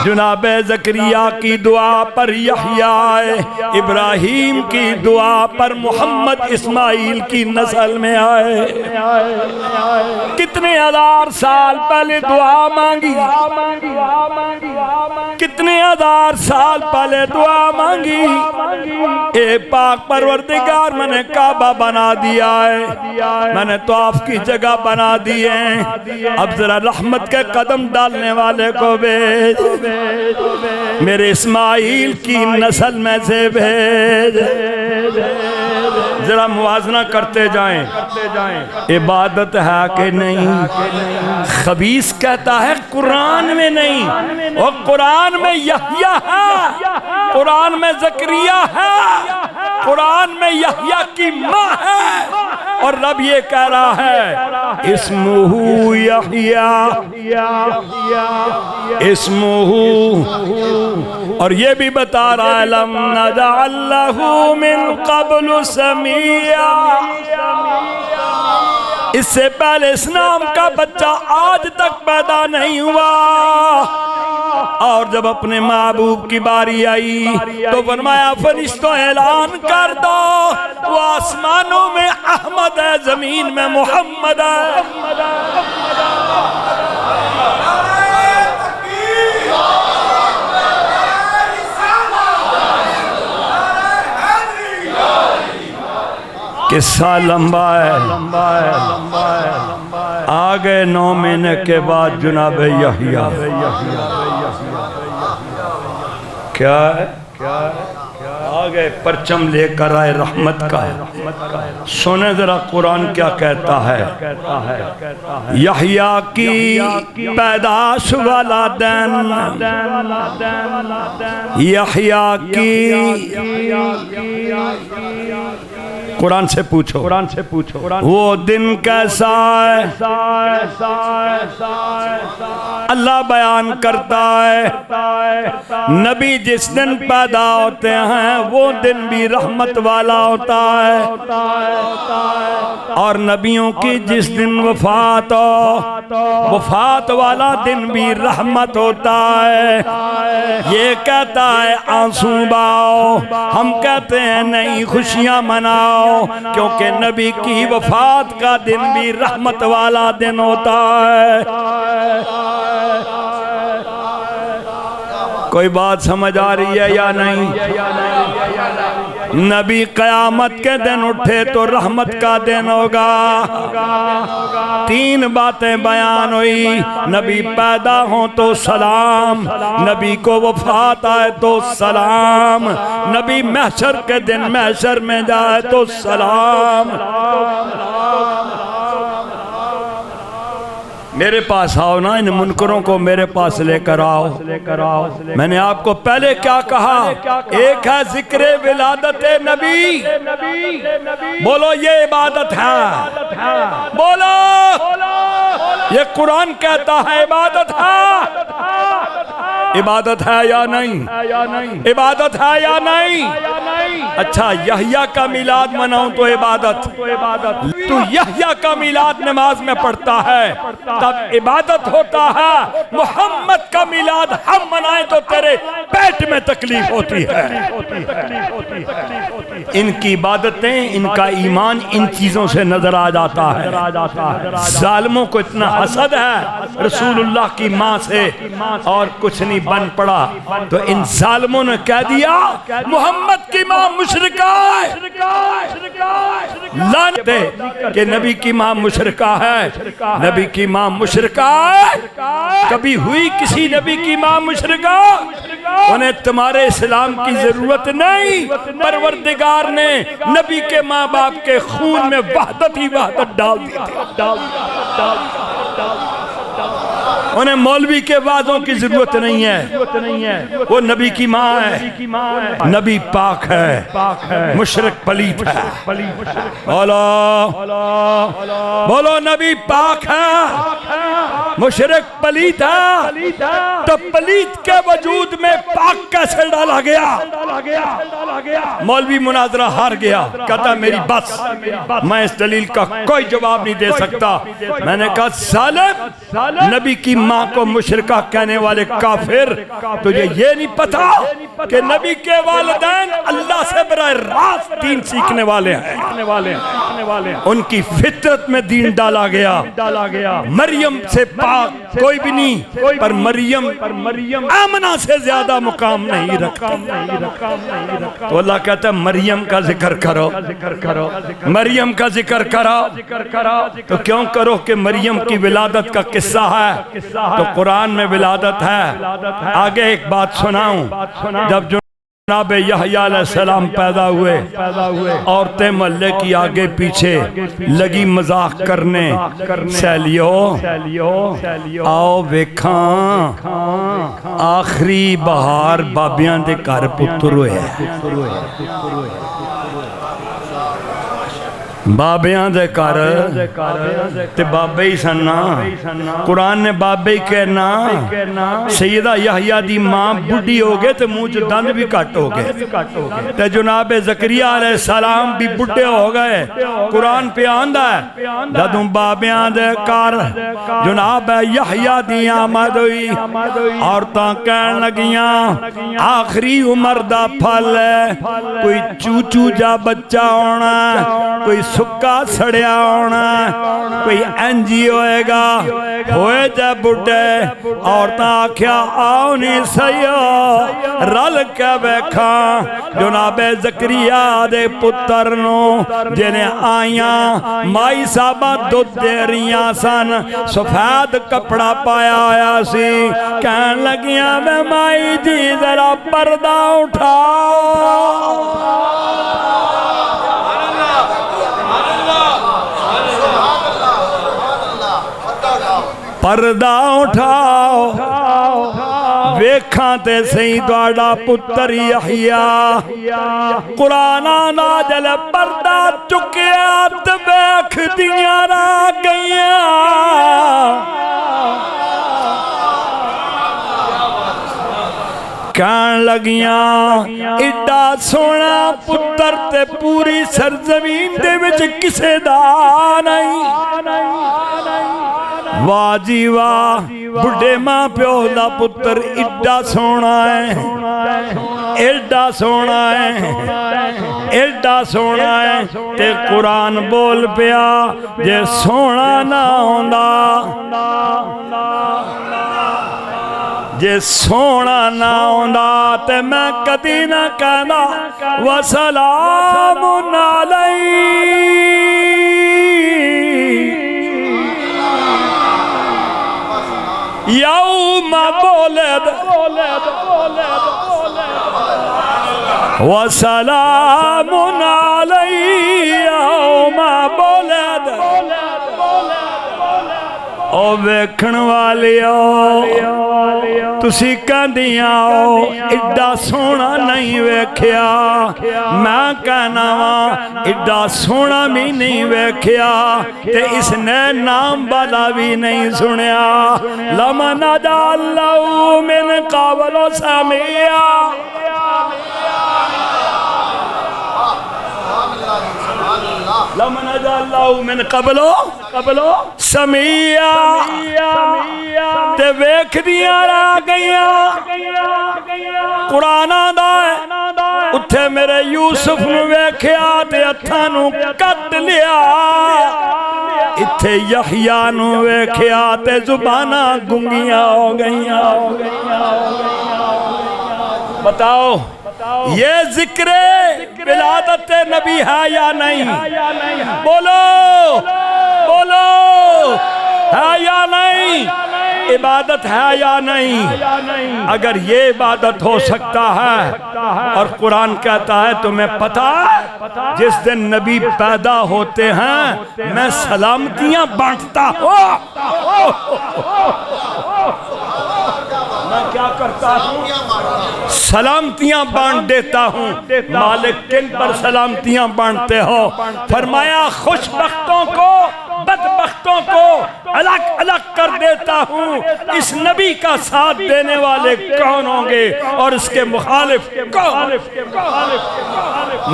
A: جناب زکریا کی دعا پر یحییٰ آئے، ابراہیم کی دعا پر محمد اسماعیل کی نسل میں آئے. کتنے ہزار سال پہلے دعا مانگی، کتنے ہزار سال پہلے دعا مانگی. اے پاک پروردگار میں نے کعبہ بنا دیا ہے، میں نے طواف کی جگہ بنا دی ہے، اب ذرا رحمت کے قدم ڈالنے والے کو بھیج، میرے اسماعیل کی نسل میں سے بھیج. ذرا موازنہ کرتے جائیں، عبادت ہے کہ نہیں؟ خبیث کہتا ہے قرآن میں نہیں، وہ قرآن میں یحییٰ ہے، قرآن میں زکریا ہے، قرآن میں یحییٰ کی ماں ہے، اور رب یہ کہہ رہا ہے اسمہ یحییٰ، اسمہ، اور یہ بھی بتا رہا ہے لم نجعل لہ من قبل سمیعا، اس سے پہلے اس نام کا بچہ آج تک پیدا نہیں ہوا۔ اور جب اپنے محبوب کی باری آئی تو فرمایا فرشتوں اعلان کر دو وہ آسمانوں میں احمد ہے، زمین میں محمد ہے۔ قصہ لمبا ہے، آگے 9 مہینے کے بعد جناب یحییٰ کیا ہے، آگے پرچم لے کر آئے رحمت کا۔ سنیں ذرا قرآن کیا کہتا ہے، یحییٰ کی پیدائش والا دن، یحییٰ کی، قرآن سے پوچھو وہ دن کیسا ہے، اللہ بیان کرتا ہے نبی جس دن پیدا ہوتے ہیں وہ دن بھی رحمت والا ہوتا ہے، اور نبیوں کی جس دن وفات ہو وفات والا دن بھی رحمت ہوتا ہے۔ یہ کہتا ہے آنسو بہاؤ، ہم کہتے ہیں نہیں خوشیاں مناؤ، کیونکہ نبی کی وفات کا دن بھی رحمت والا دن ہوتا ہے۔ کوئی بات سمجھ آ رہی ہے یا نہیں؟ نبی قیامت کے دن اٹھے تو رحمت کا دن ہوگا۔ 3 باتیں بیان ہوئی، نبی پیدا ہوں تو سلام، نبی کو وفات آئے تو سلام، نبی محشر کے دن محشر میں جائے تو سلام۔ میرے پاس آؤ نا، ان منکروں کو میرے پاس لے کر آؤ۔ میں نے آپ کو پہلے کیا کہا، ایک ہے ذکر ولادت نبی، بولو یہ عبادت ہے، بولو یہ قرآن کہتا ہے عبادت ہے، عبادت ہے یا نہیں، عبادت ہے یا نہیں؟ اچھا یحییٰ کا میلاد مناؤں تو عبادت، تو یحییٰ کا میلاد نماز میں پڑھتا ہے تب عبادت ہوتا ہے، محمد کا میلاد ہم منائیں تو تیرے پیٹ میں تکلیف ہوتی ہے۔ ان کی عبادتیں، ان کا ایمان ان چیزوں سے نظر آ جاتا ہے۔ ظالموں کو اتنا حسد ہے رسول اللہ کی ماں سے اور کچھ نہیں بن پڑا، تو ان ظالموں نے کہہ دیا محمد کی ماں مشرکہ ہے، لعنت ہے کہ نبی کی ماں مشرکہ ہے، نبی کی ماں مشرکہ ہے، کبھی ہوئی کسی نبی کی ماں مشرکہ؟ انہیں تمہارے اسلام کی ضرورت نہیں، پروردگار نے نبی کے ماں باپ کے خون میں وحدت ہی وحدت ڈال دی تھی، انہیں مولوی کے وعدوں کی ضرورت نہیں ہے، وہ نبی کی ماں ہے، نبی پاک ہے، مشرک پلیت ہے، بولو نبی پاک ہے، مشرک پلیت ہے، تو پلیت کے وجود میں پاک کیسے ڈالا گیا؟ مولوی مناظرہ ہار گیا، کہتا ہے میری بس، میں اس دلیل کا کوئی جواب نہیں دے سکتا۔ میں نے کہا ظالم، نبی کی ماں کو مشرکہ کہنے والے کافر، تجھے یہ نہیں پتا کہ نبی کے والدین اللہ سے براہ راست دین سیکھنے والے ہیں، ان کی فطرت میں دین ڈالا گیا۔ مریم سے پاک کوئی بھی نہیں، پر مریم آمنہ سے زیادہ مقام نہیں رکھتی، تو اللہ کہتا ہے مریم کا ذکر کرو، مریم کا ذکر کرو، تو کیوں کرو کہ مریم کی ولادت کا قصہ ہے تو قرآن میں ولادت ہے۔ آگے ایک بات سناؤں، جب جناب یحییٰ علیہ السلام پیدا ہوئے، عورتیں محلے کی آگے پیچھے لگی مذاق کرنے، سیلیو آؤ ویکھاں آخری بہار بابیاں دے گھر پتر ہوئے، بابیاں دے گھر تے بابے ہی سننا، قرآن نے بابے ہی کہنا، سیدہ یحییٰ دی ماں بڑھی ہو گئے تے منہ چ دند بھی کٹ ہو گئے، تے جناب زکریا علیہ السلام بھی بڑھے ہو گئے۔ قرآن پہ آندا ہے جدوں بابیاں دے گھر جناب یحییٰ دی آمد ہوئی، عورتاں کہن لگیاں آخری عمر دا پھل ہے، کوئی چوچو جا بچہ ہونا، کوئی سکا سڑیا ہونا، کوئی انجی ہوئے گا، ہوئے جے بڑھے، عورتاں آکھیا آؤ نہیں سیو رل کے بیکھاں جناب زکریا دے پتر نو، جنہیں آئیاں مائی صاحبہ دودھ دے رہیاں سن، سفید کپڑا پایا آیا سی، کہن لگیاں میں مائی جی ذرا پردہ اٹھاؤ، پردہ اٹھاؤ ویکھاں تے سہی تہاڈا پتر یحییٰ، قرآن نازل پردہ چکیا تے ویکھ دیاں رہ گئیاں، کہن لگیاں ایڈا سونا پتر تے پوری سرزمین دے وچ کسے دا نہیں، واہ جی واہ بڑھے ماں پیو دا پتر ایڈا سونا ہے، ایڈا سونا ہے، ایڈا سونا ہے، تے قرآن بول پیا جے سونا نہ ہوندا، جے سونا نہ ہوندا تے میں کدی نہ کہنا وسلام علیہ، یوم بولد وسلام علیہ یوم بولد، او ویکھن والیو تسی کہندیاں او ایڈا سونا نہیں ویکھیا، میں کہنا وا ایڈا سونا بھی نہیں ویکھیا تے اس نے نام والا بھی نہیں سنیا، لمن اجعلہ من قبل سمیع، لمن اجعلہ من قبل سمیع، تے ویکھ دیاں رہ گئیاں، قرآن آندا ہے اتھے میرے یوسف نو ویکھیا تے ہتھاں نو کٹ لیا، اتھے یحییٰ نو ویکھیا تے زباناں گنگیاں ہو گئیاں، بتاؤ یہ ذکر ولادت نبی ہے یا نہیں؟ بولو بولو ہے یا نہیں؟ عبادت ہے یا نہیں؟ اگر یہ عبادت ہو سکتا ہے اور قرآن کہتا ہے تمہیں پتہ جس دن نبی پیدا ہوتے ہیں میں سلامتیاں بانٹتا ہوں، میں کیا کرتا ہوں؟ سلامتیاں بانٹ دیتا ہوں، مالک کن پر سلامتیاں بانٹتے ہو؟ فرمایا خوش بختوں کو بدبختوں کو الگ الگ کر دیتا ہوں، اس نبی کا ساتھ دینے والے کون ہوں گے اور اس کے مخالف کون؟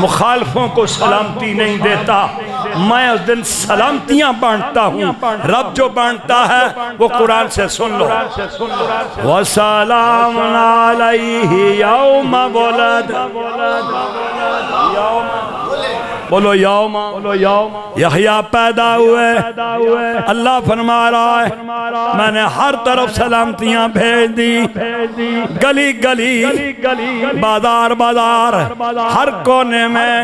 A: مخالفوں کو سلامتی نہیں دیتا، میں اس دن سلامتیاں بانٹتا ہوں، رب جو بانٹتا ہے وہ قرآن سے سن لو، وَسَلَامٌ عَلَيْهِ يَوْمَ وَلَدَ، بولو یوم یحییٰ پیدا ہوئے۔ اللہ فرما رہا ہے میں نے ہر طرف سلامتیاں بھیج دی، گلی گلی بازار بازار ہر کونے میں۔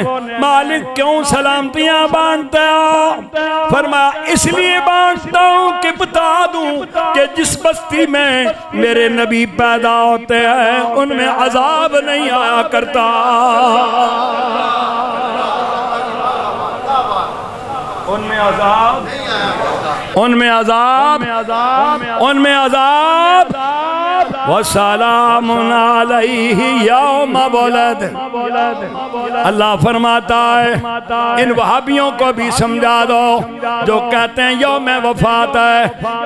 A: مالک کیوں سلامتیاں بانٹتے ہو؟ فرمایا اس لیے بانٹتا ہوں کہ بتا دوں کہ جس بستی میں میرے نبی پیدا ہوتے ہیں ان میں عذاب نہیں آیا کرتا۔ ان میں عذاب، ان میں عذاب، ان میں عذاب۔ وَسَلَامٌ عَلَيْهِ يَوْمَ وَلَدَ۔ اللہ فرماتا ہے ان وہابیوں کو بھی سمجھا دو جو کہتے ہیں یوم وفات ہے،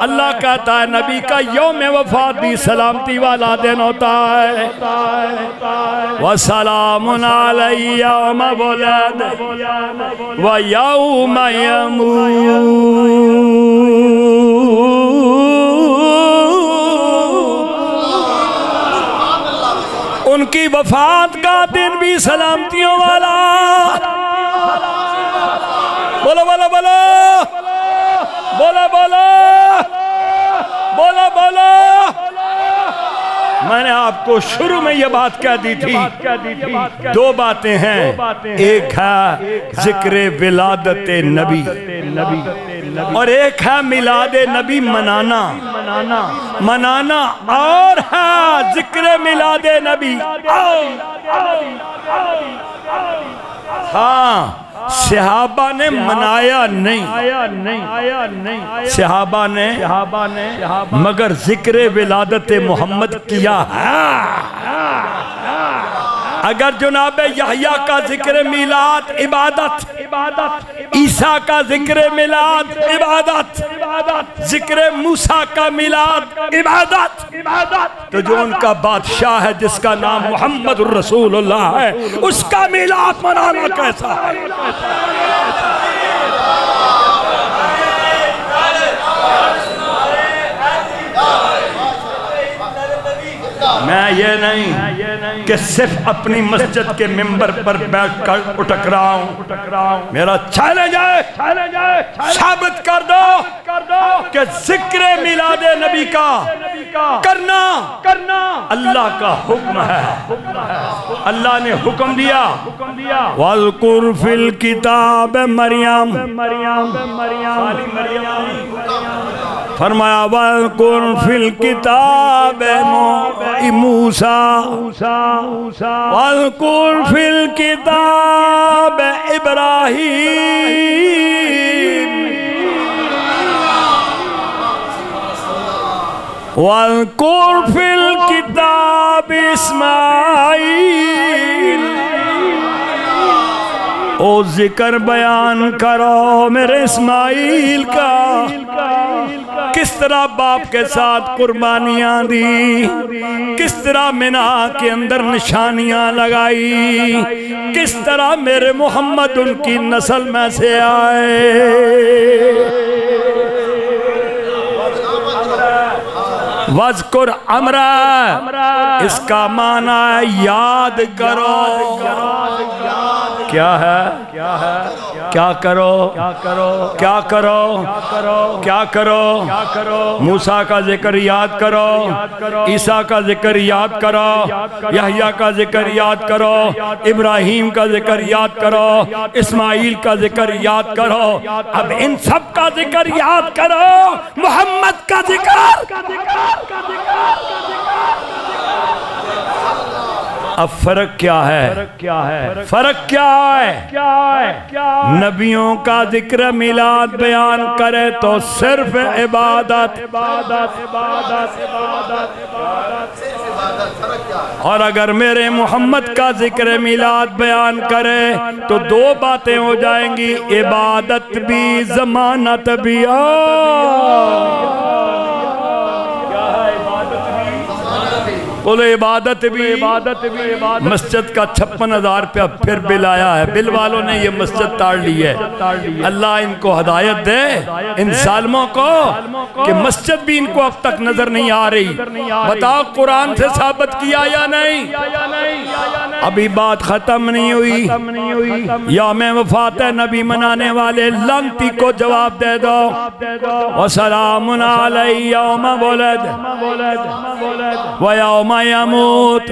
A: اللہ کہتا ہے نبی کا یوم وفات بھی سلامتی والا دن ہوتا ہے۔ وَسَلَامٌ عَلَيْهِ يَوْمَ وَلَدَ وَيَوْمَ يَمُوتُ۔ ان کی وفات کا دن بھی سلامتیوں والا۔ بولو بولو بولو بولو بولو بولو بولو۔ میں نے آپ کو شروع میں یہ بات کہہ دی تھی، دو باتیں ہیں، ایک ہے ذکر ولادت نبی اور ایک ہے میلاد نبی منانا اور ہے ذکر میلاد نبی۔ ہاں صحابہ نے منایا نہیں، صحابہ نے مگر ذکر ولادت محمد کیا ہے۔ اگر جناب یحییٰ کا ذکر میلاد عبادت، عیسیٰ کا ذکر میلاد عبادت، ذکر موسیٰ کا میلاد عبادت، تو جو ان کا بادشاہ ہے جس کا نام محمد الرسول اللہ ہے اس کا میلاد منانا کیسا ہے؟ میں یہ نہیں کہ صرف اپنی مسجد کے ممبر پر بیٹھ کر اٹک رہا ہوں، میرا چیلنج ہے ثابت کر دو کہ ذکر میلاد نبی کا کرنا اللہ کا حکم ہے۔ اللہ نے حکم دیا وَاذْكُرْ فِي الْكِتَابِ مریم، فرمایا وَاذْكُرْ فِي الْكِتَابِ موسیٰ، وَاذْكُرْ فِي الْكِتَابِ ابراہیم، وَاذْكُرْ فِي الْكِتَابِ اسماعیل۔ او ذکر بیان کرو میرے اسماعیل کا، کس طرح باپ کے ساتھ قربانیاں دی، کس طرح منہ کے اندر نشانیاں لگائی، کس طرح میرے محمد ان کی نسل میں سے آئے۔ وَاذْكُرْ عَمْرًا، اس کا معنی ہے یاد کرو۔ کیا ہے؟ کیا کرو؟ کیا کرو؟ کیا کرو؟ موسیٰ کا ذکر یاد کرو، عیسیٰ کا ذکر یاد کرو، یحییٰ کا ذکر یاد کرو، ابراہیم کا ذکر یاد کرو، اسماعیل کا ذکر یاد کرو۔ اب ان سب کا ذکر یاد کرو، محمد کا ذکر۔ اب فرق کیا ہے؟ فرق کیا ہے؟ نبیوں کا ذکر میلاد بیان کرے تو صرف عبادت، اور اگر میرے محمد کا ذکر میلاد بیان کرے تو دو باتیں ہو جائیں گی، عبادت بھی ضمانت بھی۔ بولو عبادت بھی مسجد کا 56,000 روپیہ پھر بل آیا ہے، بل والوں نے یہ مسجد تاڑ لی ہے۔ اللہ ان کو ہدایت دے ان ظالموں کو کہ مسجد بھی ان کو اب تک نظر نہیں آ رہی۔ بتاؤ قرآن سے ثابت کیا یا نہیں؟ ابھی بات ختم نہیں ہوئی۔ یوم وفات نبی منانے والے لعنتی کو جواب دے دو، وسلام علی یوم ولد ویوم یموت۔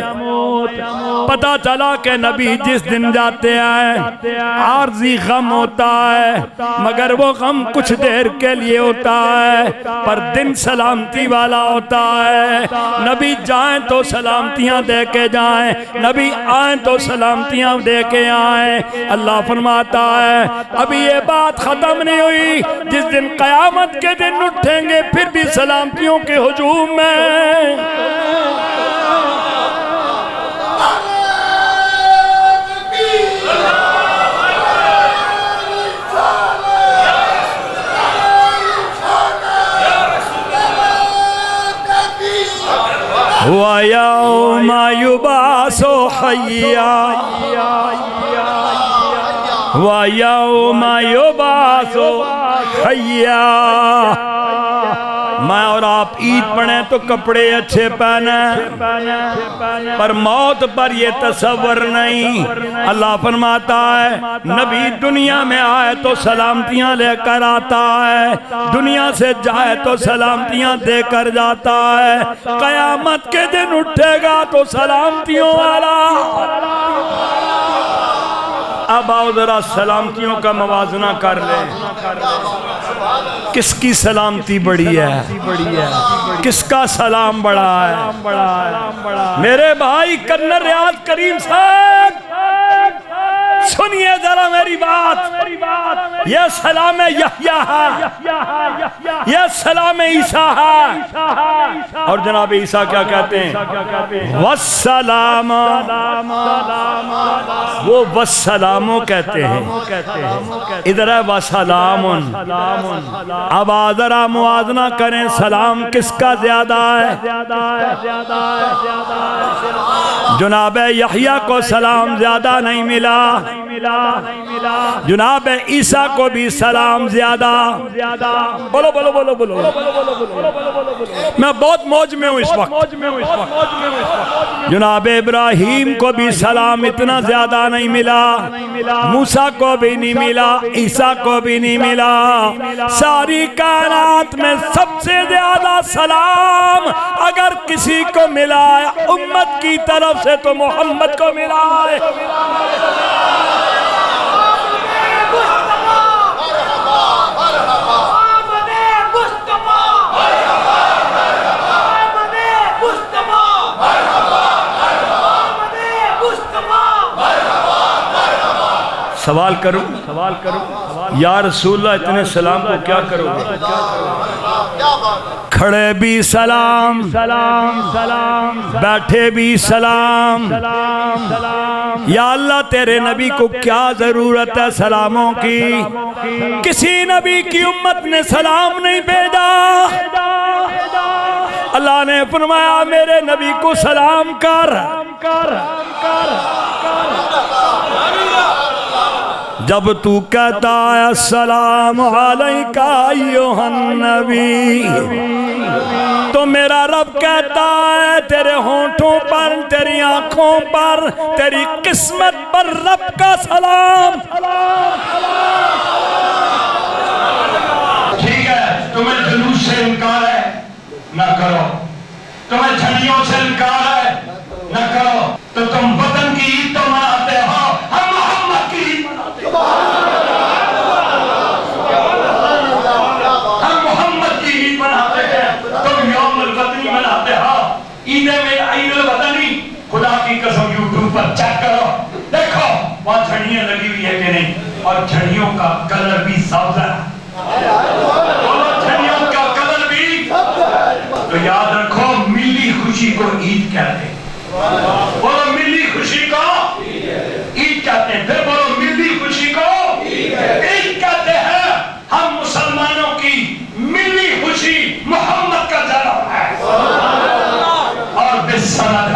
A: پتا چلا کہ نبی جس دن جاتے ہیں عارضی غم ہوتا ہے، مگر وہ غم کچھ دیر کے لیے ہوتا ہے، پر دن سلامتی والا ہوتا ہے۔ نبی جائیں تو سلامتیاں دے کے جائیں، نبی آئیں تو سلامتیاں دے کے آئیں۔ اللہ فرماتا ہے ابھی یہ بات ختم نہیں ہوئی، جس دن قیامت کے دن اٹھیں گے پھر بھی سلامتیوں کے ہجوم میں۔ وَيَوْمَ يُبْعَثُ حَيًّا وَيَوْمَ يُبْعَثُ حَيًّا۔ میں اور آپ عید پڑھیں تو کپڑے اچھے پہنیں، پر موت پر یہ تصور نہیں۔ اللہ فرماتا ہے نبی دنیا میں آئے تو سلامتیاں لے کر آتا ہے، دنیا سے جائے تو سلامتیاں دے کر جاتا ہے، قیامت کے دن اٹھے گا تو سلامتیوں والا۔ اب آؤ ذرا سلامتیوں کا موازنہ کر لیں، کس کی سلامتی بڑی ہے، کس کا سلام بڑا ہے؟ میرے بھائی کرنل ریاض کریم صاحب سنیے ذرا میری بات، یہ سلام یحییٰ ہے، یہ سلام عیسیٰ ہے، اور جناب عیسیٰ کیا کہتے ہیں؟ والسلام، وہ والسلاموں کہتے ہیں، ادھر ہے وسلام۔ اب ذرا موازنہ کریں سلام کس کا زیادہ ہے؟ جناب یحییٰ کو سلام زیادہ نہیں ملا، جناب عیسیٰ کو بھی سلام زیادہ۔ بولو بولو بولو بولو، میں بہت موج میں ہوں اس وقت۔ جناب ابراہیم کو بھی سلام اتنا زیادہ نہیں ملا، موسیٰ کو بھی نہیں ملا، عیسیٰ کو بھی نہیں ملا۔ ساری کائنات میں سب سے زیادہ سلام اگر کسی کو ملا ہے امت کی طرف سے تو محمد کو ملا ہے۔ سوال کروں یا رسول اللہ اتنے سلام کو کیا کرو گے؟ کھڑے بھی سلام، بیٹھے بھی سلام، یا اللہ تیرے نبی کو کیا ضرورت ہے سلاموں کی؟ کسی نبی کی امت نے سلام نہیں بھیجا، اللہ نے فرمایا میرے نبی کو سلام کر۔ جب تو کہتا ہے السلام علیکہ ایھا النبی، تو میرا رب کہتا ہے تیرے ہونٹوں پر، تیری آنکھوں پر، تیری قسمت پر رب کا سلام۔
B: ٹھیک ہے، تمہیں جلوس سے انکار ہے نہ کرو، تمہیں جھنڈیوں سے انکار ہے نہ کرو، تو تم وطن کی عید تو مناتے ہو، ہم محمد کی عید مناتے ہیں، ہم محمد کی عید مناتے ہیں، تم یوم الوطنی مناتے ہو۔ عید الوطنی خدا کی قسم یوٹیوب پر چیک کرو، دیکھو وہاں جھنڈیاں لگی ہوئی ہے کہ نہیں، اور جھنڈیوں کا کلر بھی سبز ہے، جھنڈیوں کا کلر بھی، تو یاد رکھو ملی خوشی کو عید کہتے ہیں، بولو ملی خوشی کو عید کہتے ہیں، پھر بولو ملی خوشی کو عید کہتے ہیں۔ ہم مسلمانوں کی ملی خوشی محمد کا جنم ہے، اور بسنت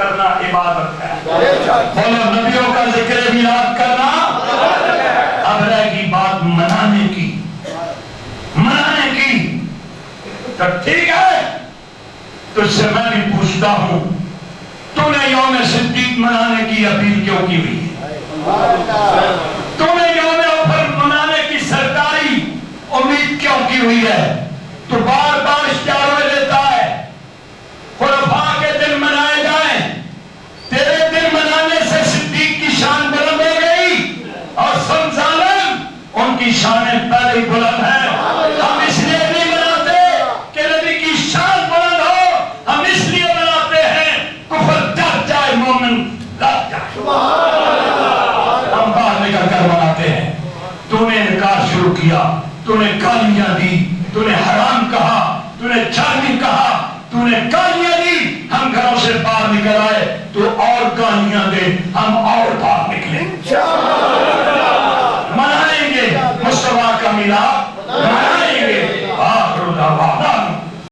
B: کرنا عبادت ہے. بولو نبیوں کا ذکر میلاد کرنا. اب رہ گئی بات منانے کی. منانے کی تو ٹھیک ہے, تجھ سے میں بھی پوچھتا ہوں, تو نے یوم صدیق منانے کی اپیل کیوں کی ہوئی ہے؟ تو نے یوم احد منانے کی سرکاری امید کیوں کی ہوئی ہے؟ تو بار بار اشارے دیتا ہے خلفاء کے دن منائے جائیں. تیرے دن منانے سے صدیق کی شان بلند ہو گئی, اور سن ظالم ان کی شانیں پہلے ہی بلند ہیں. ہم اس لیے نہیں مناتے کہ نبی کی شان بلند ہو, ہم اس لیے مناتے ہیں کفر ڈر جائے مومن لگ جائے. ہم باہر نکل کر مناتے ہیں. تو نے انکار شروع کیا, تو نے گالیاں دی,